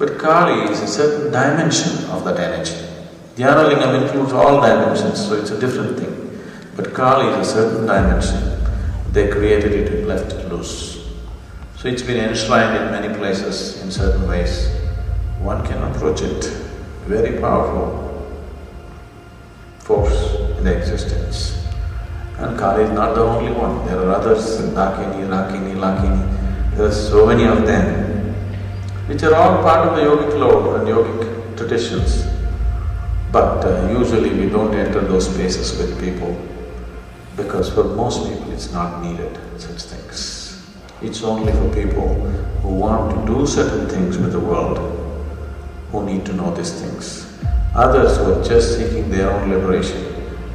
But Kali is a certain dimension of that energy. Dhyana includes all dimensions, so it's a different thing. But Kali is a certain dimension. They created it and left it loose. So it's been enshrined in many places in certain ways. One can approach it, very powerful force in the existence. And Kali is not the only one, there are others, Dakini, Rakini, Lakini, there are so many of them, which are all part of the yogic lore and yogic traditions. But usually we don't enter those spaces with people, because for most people it's not needed, such things. It's only for people who want to do certain things with the world, who need to know these things. Others who are just seeking their own liberation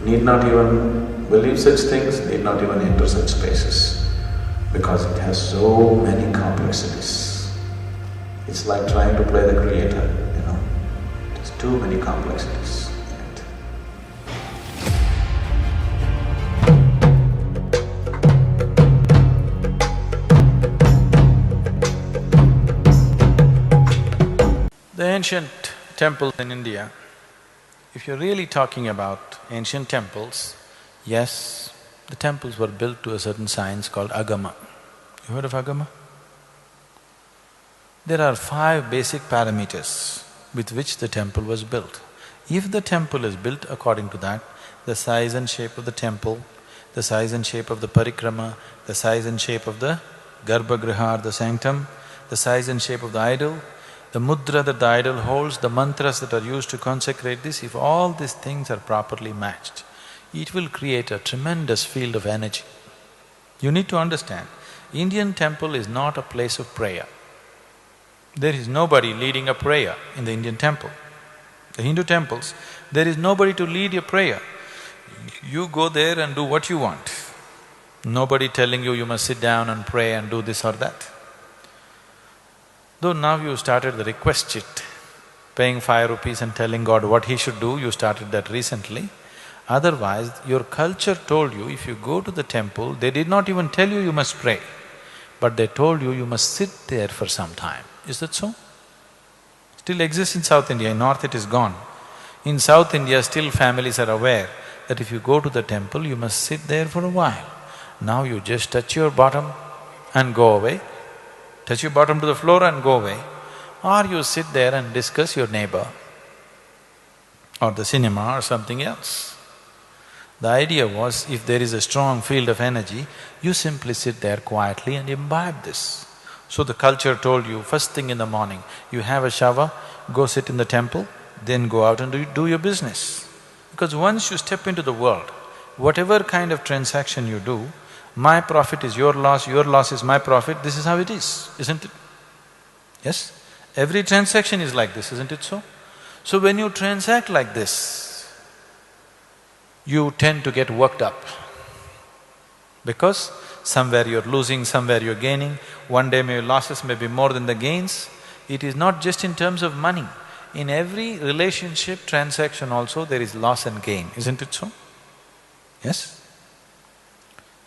need not even believe such things, need not even enter such spaces, because it has so many complexities. It's like trying to play the creator, you know. There's too many complexities in it. The ancient temples in India, if you're really talking about ancient temples, yes, the temples were built to a certain science called Agama. You heard of Agama? There are 5 basic parameters with which the temple was built. If the temple is built according to that, the size and shape of the temple, the size and shape of the parikrama, the size and shape of the garbhagriha or the sanctum, the size and shape of the idol, the mudra that the idol holds, the mantras that are used to consecrate this, if all these things are properly matched, it will create a tremendous field of energy. You need to understand, Indian temple is not a place of prayer. There is nobody leading a prayer in the Indian temple. The Hindu temples, there is nobody to lead your prayer. You go there and do what you want. Nobody telling you must sit down and pray and do this or that. Though now you started the request sheet, paying 5 rupees and telling God what he should do, you started that recently. Otherwise, your culture told you if you go to the temple, they did not even tell you must pray, but they told you must sit there for some time. Is that so? Still exists in South India, in North it is gone. In South India, still families are aware that if you go to the temple, you must sit there for a while. Now you just touch your bottom and go away, touch your bottom to the floor and go away, or you sit there and discuss your neighbor or the cinema or something else. The idea was, if there is a strong field of energy, you simply sit there quietly and imbibe this. So the culture told you, first thing in the morning, you have a shower, go sit in the temple, then go out and do your business. Because once you step into the world, whatever kind of transaction you do, my profit is your loss is my profit, this is how it is, isn't it? Yes? Every transaction is like this, isn't it so? So when you transact like this, you tend to get worked up, because somewhere you're losing, somewhere you're gaining, one day your losses may be more than the gains. It is not just in terms of money. In every relationship, transaction also, there is loss and gain, isn't it so? Yes?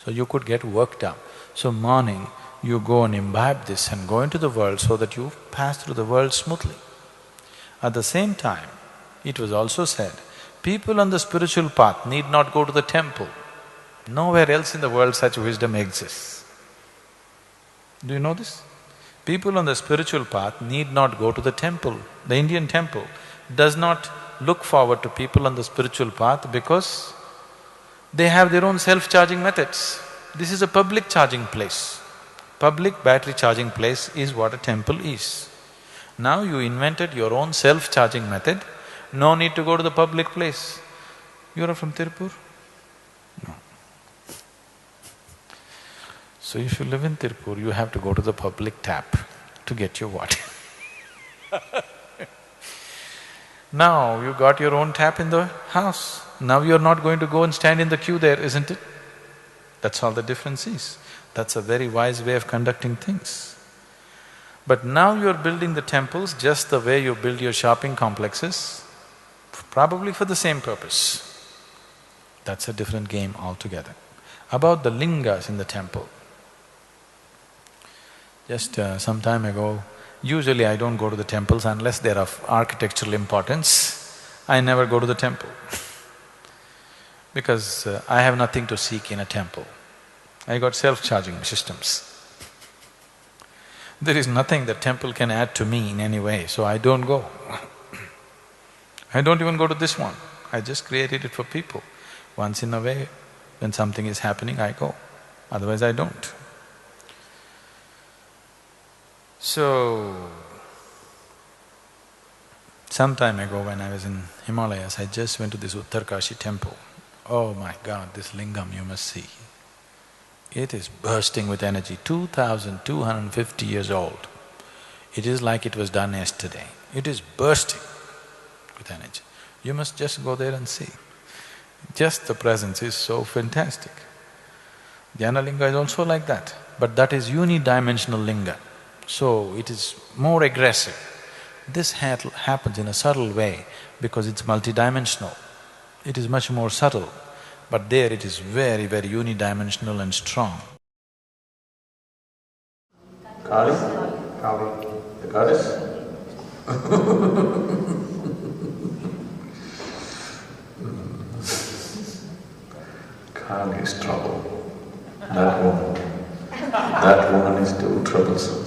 So you could get worked up. So morning, you go and imbibe this and go into the world so that you pass through the world smoothly. At the same time, it was also said, people on the spiritual path need not go to the temple. Nowhere else in the world such wisdom exists. Do you know this? People on the spiritual path need not go to the temple. The Indian temple does not look forward to people on the spiritual path because they have their own self-charging methods. This is a public charging place. Public battery charging place is what a temple is. Now you invented your own self-charging method, no need to go to the public place. You are from Tirupur? No. So if you live in Tirupur, you have to go to the public tap to get your water. Now you got your own tap in the house. Now you're not going to go and stand in the queue there, isn't it? That's all the difference is. That's a very wise way of conducting things. But now you're building the temples just the way you build your shopping complexes, probably for the same purpose. That's a different game altogether. About the lingas in the temple. Just some time ago, Usually I don't go to the temples unless they're of architectural importance. I never go to the temple because I have nothing to seek in a temple. I got self-charging systems. There is nothing the temple can add to me in any way, so I don't go. I don't even go to this one. I just created it for people. Once in a way, when something is happening, I go. Otherwise, I don't. So, some time ago when I was in Himalayas, I just went to this Uttarkashi temple. Oh my God, this lingam you must see. It is bursting with energy, 2,250 years old. It is like it was done yesterday. It is bursting with energy. You must just go there and see. Just the presence is so fantastic. Dhyana linga is also like that, but that is unidimensional linga. So it is more aggressive. This happens in a subtle way because it's multidimensional. It is much more subtle, but there it is very, very unidimensional and strong. Kali? Kali. The goddess? Kali is trouble. That woman is too troublesome.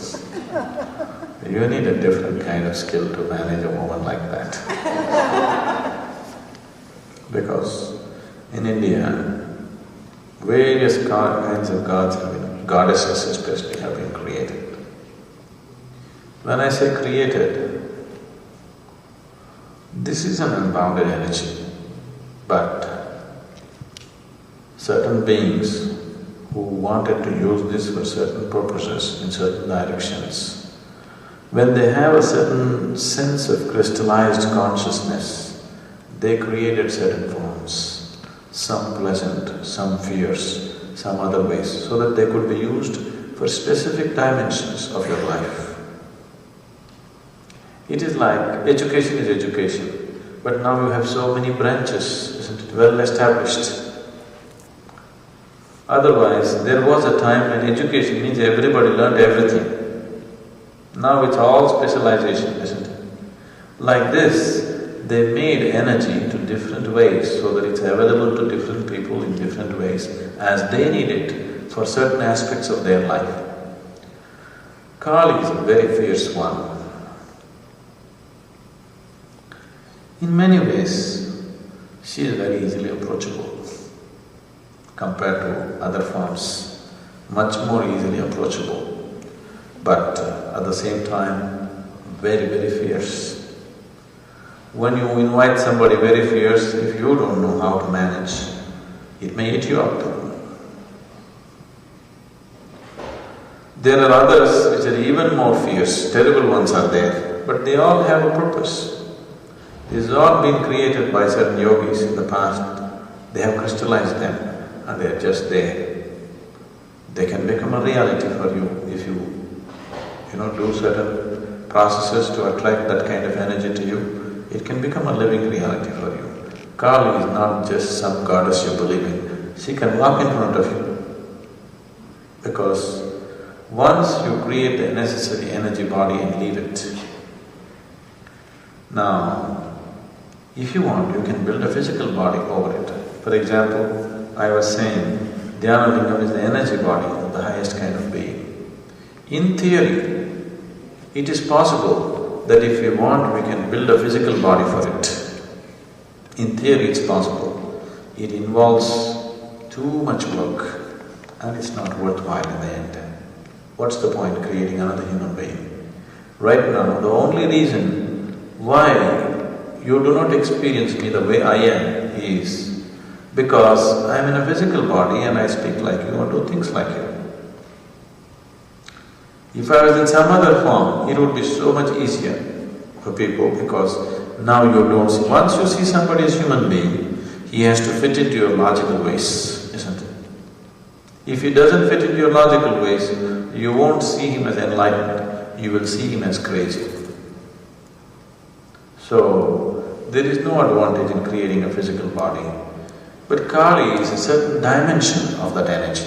You need a different kind of skill to manage a woman like that. Because in India, various kinds of gods have been, goddesses especially, have been created. When I say created, this is an unbounded energy, but certain beings who wanted to use this for certain purposes in certain directions, when they have a certain sense of crystallized consciousness, they created certain forms, some pleasant, some fierce, some other ways, so that they could be used for specific dimensions of your life. It is like education is education, but now you have so many branches, isn't it, well established. Otherwise, there was a time when education means everybody learned everything. Now it's all specialization, isn't it? Like this, they made energy to different ways so that it's available to different people in different ways as they need it for certain aspects of their life. Kali is a very fierce one. In many ways, she is very easily approachable compared to other forms, much more easily approachable, but at the same time, very, very fierce. When you invite somebody very fierce, if you don't know how to manage, it may eat you up. There are others which are even more fierce, terrible ones are there, but they all have a purpose. These have all been created by certain yogis in the past. They have crystallized them and they are just there. They can become a reality for you if you do certain processes to attract that kind of energy to you. It can become a living reality for you. Kali is not just some goddess you believe in. She can walk in front of you. Because once you create the necessary energy body and leave it, now, if you want, you can build a physical body over it. For example, I was saying, Dhyana Lingam is the energy body of the highest kind of being. In theory, it is possible that if we want, we can build a physical body for it. In theory, it's possible. It involves too much work and it's not worthwhile in the end. What's the point creating another human being? Right now, the only reason why you do not experience me the way I am is because I am in a physical body and I speak like you or do things like you. If I was in some other form, it would be so much easier for people because now you don't see… Once you see somebody as human being, he has to fit into your logical ways, isn't it? If he doesn't fit into your logical ways, you won't see him as enlightened, you will see him as crazy. So, there is no advantage in creating a physical body. But Kali is a certain dimension of that energy.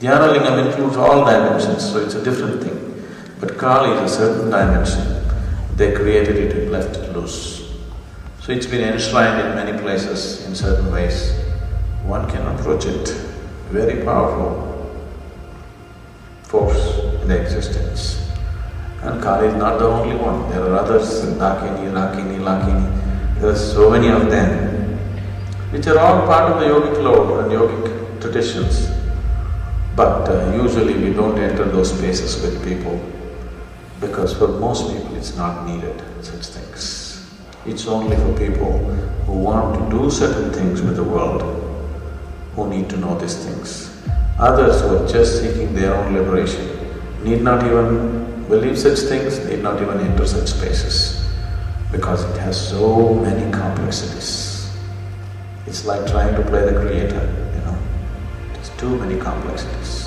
Dhyana Lingam includes all dimensions, so it's a different thing. But Kali is a certain dimension. They created it and left it loose. So it's been enshrined in many places in certain ways. One can approach it. Very powerful force in the existence. And Kali is not the only one. There are others, Dakini, Rakini, Lakini. There are so many of them, which are all part of the yogic law and yogic traditions. But usually we don't enter those spaces with people, because for most people it's not needed, such things. It's only for people who want to do certain things with the world, who need to know these things. Others who are just seeking their own liberation need not even believe such things, need not even enter such spaces, because it has so many complexities. It's like trying to play the creator, There's too many complexities.